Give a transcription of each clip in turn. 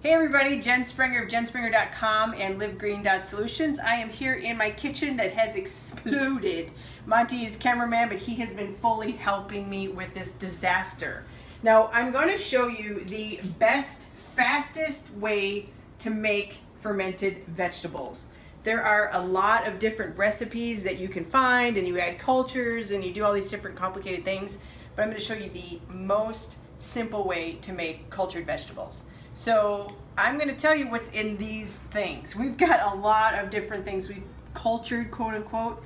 Hey everybody, Jen Springer of jenspringer.com and livegreen.solutions. I am here in my kitchen that has exploded. Monty is cameraman, but he has been fully helping me with this disaster. Now I'm going to show you the best, fastest way to make fermented vegetables. There are a lot of different recipes that you can find, and you add cultures and you do all these different complicated things, but I'm going to show you the most simple way to make cultured vegetables. So I'm going to tell you what's in these things. We've got a lot of different things we've cultured, quote unquote.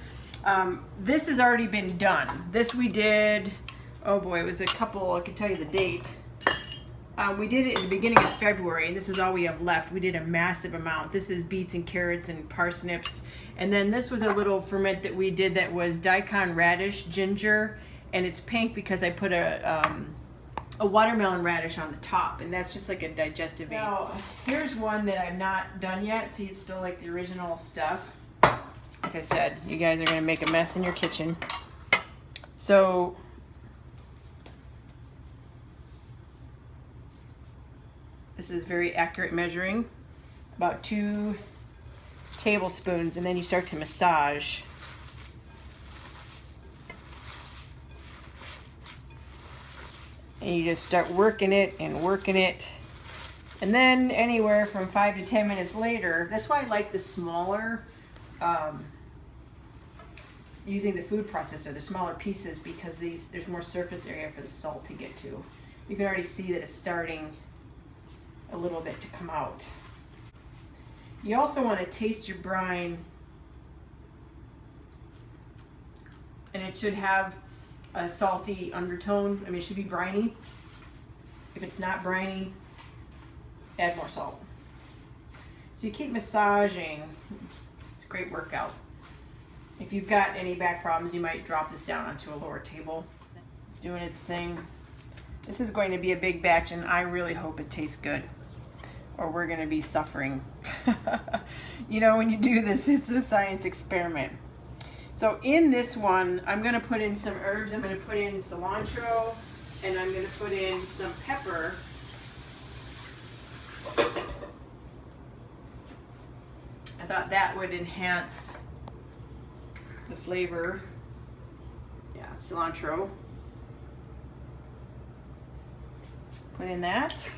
This has already been done. This we did, oh boy, it was a couple, I can tell you the date. We did it at the beginning of February, and this is all we have left. We did a massive amount. This is beets and carrots and parsnips. And then this was a little ferment that we did that was daikon, radish, ginger, and it's pink because I put a watermelon radish on the top, and that's just like a digestive aid. Now, here's one that I'm not done yet. See, it's still like the original stuff. Like I said, you guys are gonna make a mess in your kitchen. So, this is very accurate measuring, about 2 tablespoons, and then you start to massage. And you just start working it and working it. And then anywhere from 5 to 10 minutes later, that's why I like the smaller, using the food processor, the smaller pieces, because there's more surface area for the salt to get to. You can already see that it's starting a little bit to come out. You also want to taste your brine, and it should have a salty undertone. I mean, it should be briny. If it's not briny, add more salt. So you keep massaging. It's a great workout. If you've got any back problems, you might drop this down onto a lower table. It's doing its thing. This is going to be a big batch, and I really hope it tastes good, or we're going to be suffering. You know, when you do this, it's a science experiment. So in this one, I'm going to put in some herbs. I'm going to put in cilantro, and I'm going to put in some pepper. I thought that would enhance the flavor. Yeah, cilantro. Put in that.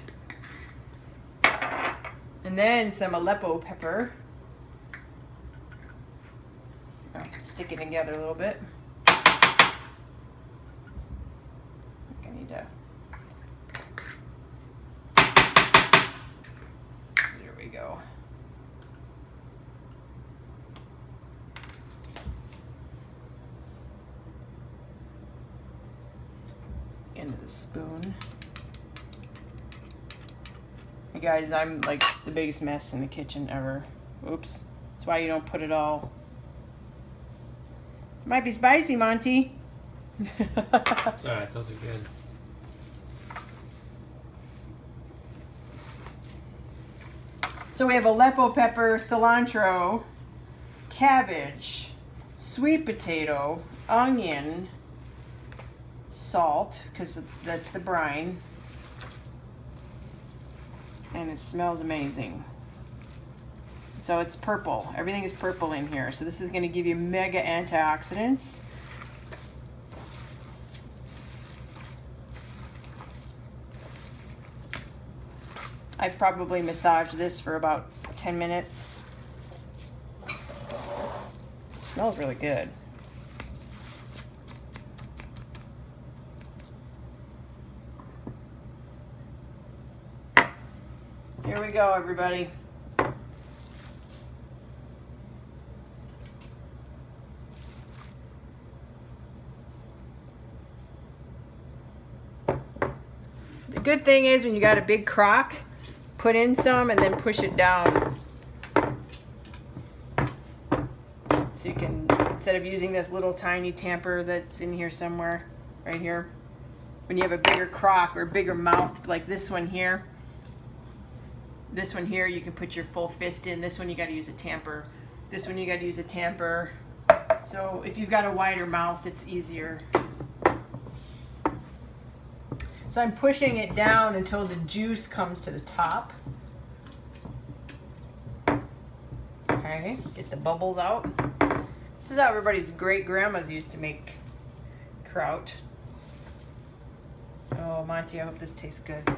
And then some Aleppo pepper. Stick it together a little bit. I think I need to. There we go. Into the spoon. Hey guys, I'm like the biggest mess in the kitchen ever. Oops. That's why you don't put it all. It might be spicy, Monty. It's alright, those are good. So we have Aleppo pepper, cilantro, cabbage, sweet potato, onion, salt, because that's the brine. And it smells amazing. So it's purple. Everything is purple in here. So this is going to give you mega antioxidants. I've probably massaged this for about 10 minutes. It smells really good. Here we go, everybody. The good thing is when you got a big crock, put in some and then push it down. So you can, instead of using this little tiny tamper that's in here somewhere, right here, when you have a bigger crock or bigger mouth like this one here, you can put your full fist in. This one you got to use a tamper. This one you got to use a tamper. So if you've got a wider mouth, it's easier. So I'm pushing it down until the juice comes to the top. Okay, get the bubbles out. This is how everybody's great grandmas used to make kraut. Oh, Monty, I hope this tastes good.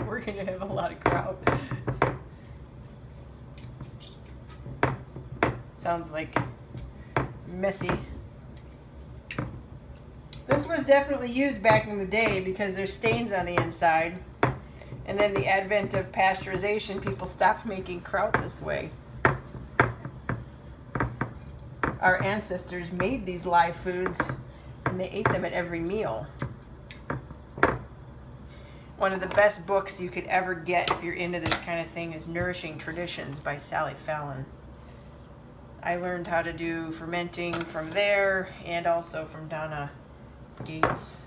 We're gonna have a lot of kraut. Sounds like messy. This was definitely used back in the day because there's stains on the inside. And then the advent of pasteurization, people stopped making kraut this way. Our ancestors made these live foods and they ate them at every meal. One of the best books you could ever get if you're into this kind of thing is Nourishing Traditions by Sally Fallon. I learned how to do fermenting from there and also from Donna Gates.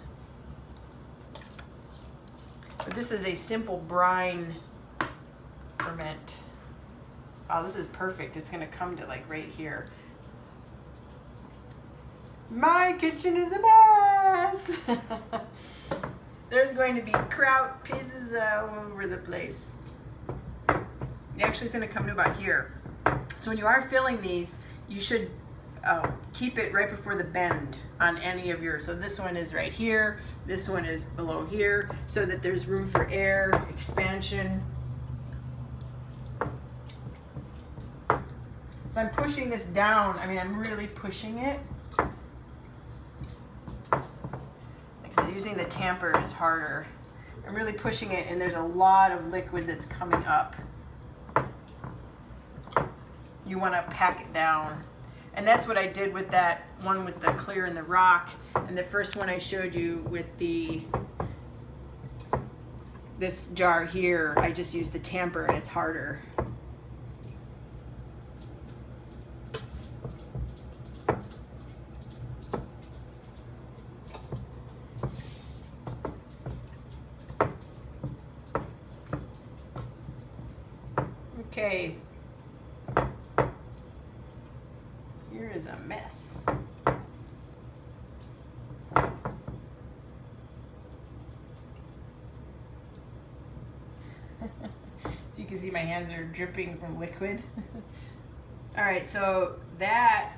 But this is a simple brine ferment. Oh, this is perfect. It's going to come to like right here. My kitchen is a mess. There's going to be kraut pieces all over the place. Actually, it's going to come to about here. So when you are filling these, you should keep it right before the bend on any of yours. So this one is right here. This one is below here, so that there's room for air, expansion. So I'm pushing this down. I mean, I'm really pushing it. Like I said, using the tamper is harder. I'm really pushing it, and there's a lot of liquid that's coming up. You want to pack it down. And that's what I did with that one with the clear and the rock. And the first one I showed you with this jar here, I just used the tamper and it's harder. Okay. Here is a mess. So you can see my hands are dripping from liquid. All right, so that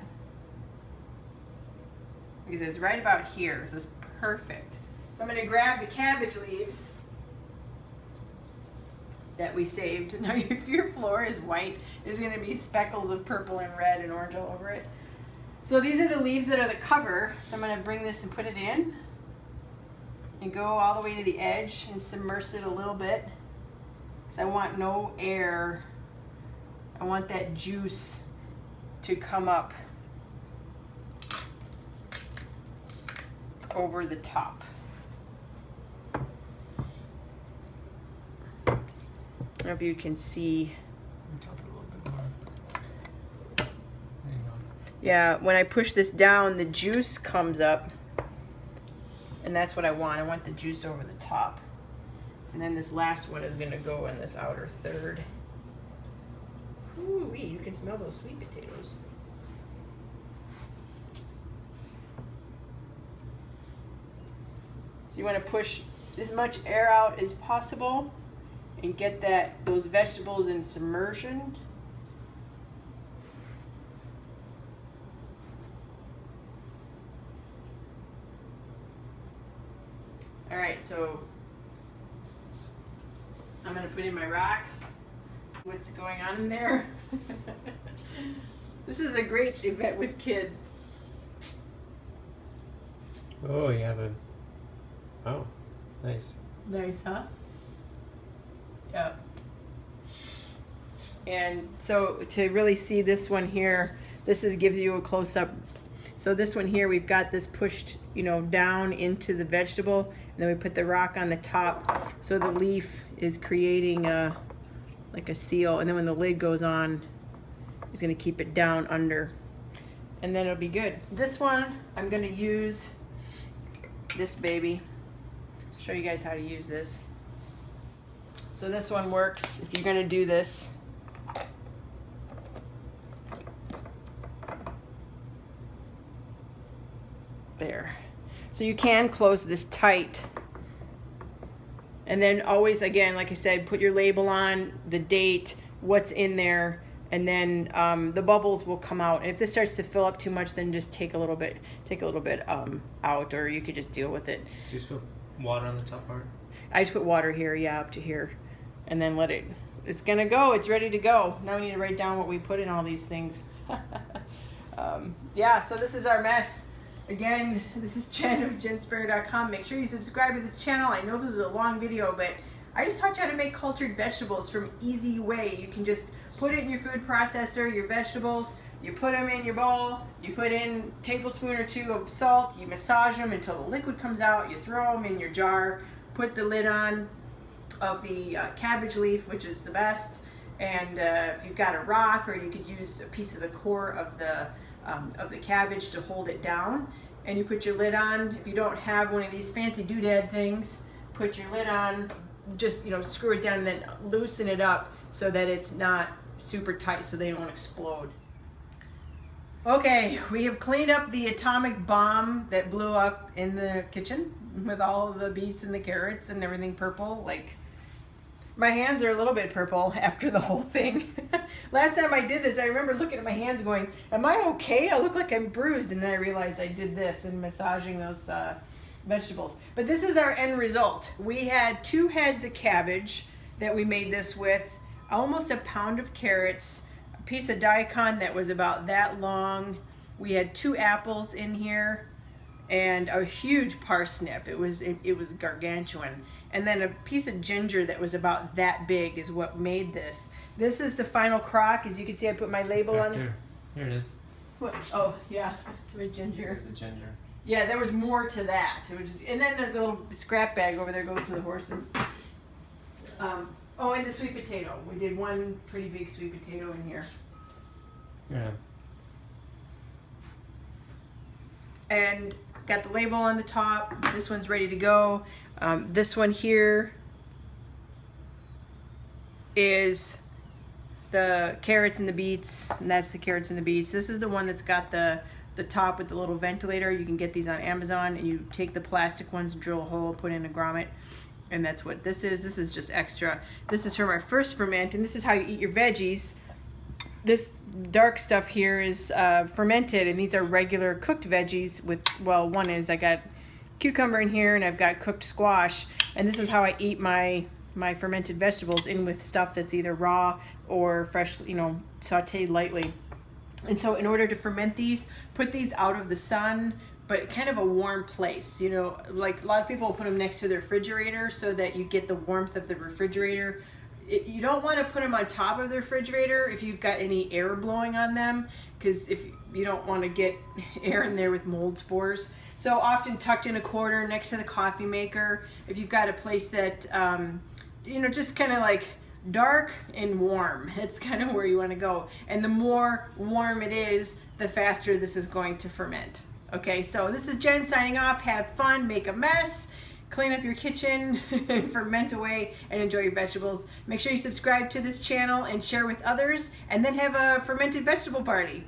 is right about here, so it's perfect. So I'm going to grab the cabbage leaves that we saved. Now, if your floor is white, there's going to be speckles of purple and red and orange all over it. So these are the leaves that are the cover. So I'm going to bring this and put it in and go all the way to the edge and submerge it a little bit, because I want no air. I want that juice to come up over the top. I don't know if you can see. Tilt it a little bit more. There you go. Yeah, when I push this down, the juice comes up, and that's what I want. I want the juice over the top. And then this last one is going to go in this outer third. Ooh, you can smell those sweet potatoes. So you want to push as much air out as possible and get those vegetables in submersion. All right, so I'm going to put in my rocks. What's going on in there? This is a great event with kids. Oh, you have a. Oh, nice. Nice, huh? Yeah. And so to really see this one here, gives you a close-up. So this one here, we've got this pushed, down into the vegetable, and then we put the rock on the top. So the leaf is creating like a seal, and then when the lid goes on, it's going to keep it down under, and then it'll be good. This one, I'm going to use this baby. Show you guys how to use this. So this one works if you're going to do this. There. So you can close this tight. And then always, again, like I said, put your label on, the date, what's in there, and then the bubbles will come out. And if this starts to fill up too much, then just take a little bit out, or you could just deal with it. So you just put water on the top part? I just put water here, yeah, up to here, and then let it. It's gonna go. It's ready to go. Now we need to write down what we put in all these things. Yeah, so this is our mess. Again, this is Jen of jenspringer.com. Make sure you subscribe to this channel. I know this is a long video, but I just taught you how to make cultured vegetables from easy way. You can just put it in your food processor, your vegetables, you put them in your bowl, you put in a tablespoon or 2 of salt, you massage them until the liquid comes out, you throw them in your jar, put the lid on of the cabbage leaf, which is the best, and if you've got a rock, or you could use a piece of the core of the cabbage to hold it down, and you put your lid on. If you don't have one of these fancy doodad things, put your lid on, just screw it down and then loosen it up so that it's not super tight so they don't explode. Okay, we have cleaned up the atomic bomb that blew up in the kitchen with all of the beets and the carrots and everything purple. Like, my hands are a little bit purple after the whole thing. Last time I did this, I remember looking at my hands going, am I okay? I look like I'm bruised. And then I realized I did this in massaging those vegetables. But this is our end result. We had 2 heads of cabbage that we made this with, almost a pound of carrots, a piece of daikon that was about that long. We had 2 apples in here and a huge parsnip. It was gargantuan. And then a piece of ginger that was about that big is what made this. This is the final crock. As you can see, I put my label on it. Here it is. What? Oh, yeah, it's my ginger. Here's the ginger. Yeah, there was more to that. It was just, and then the little scrap bag over there goes to the horses. Oh, and the sweet potato. We did 1 pretty big sweet potato in here. Yeah. And got the label on the top. This one's ready to go. This one here is the carrots and the beets, and that's the carrots and the beets. This is the one that's got the top with the little ventilator. You can get these on Amazon, and you take the plastic ones, drill a hole, put in a grommet, and that's what this is. This is just extra. This is from our first ferment, and this is how you eat your veggies. This dark stuff here is fermented, and these are regular cooked veggies with, well, one is I got cucumber in here, and I've got cooked squash, and this is how I eat my fermented vegetables, in with stuff that's either raw or fresh, sauteed lightly. And so in order to ferment these, put these out of the sun, but kind of a warm place. Like a lot of people will put them next to the refrigerator so that you get the warmth of the refrigerator. You don't want to put them on top of the refrigerator if you've got any air blowing on them, because if you don't want to get air in there with mold spores. So often tucked in a corner next to the coffee maker. If you've got a place that, just kind of like dark and warm, it's kind of where you want to go. And the more warm it is, the faster this is going to ferment. Okay, so this is Jen signing off. Have fun, make a mess, clean up your kitchen, and ferment away, and enjoy your vegetables. Make sure you subscribe to this channel and share with others, and then have a fermented vegetable party.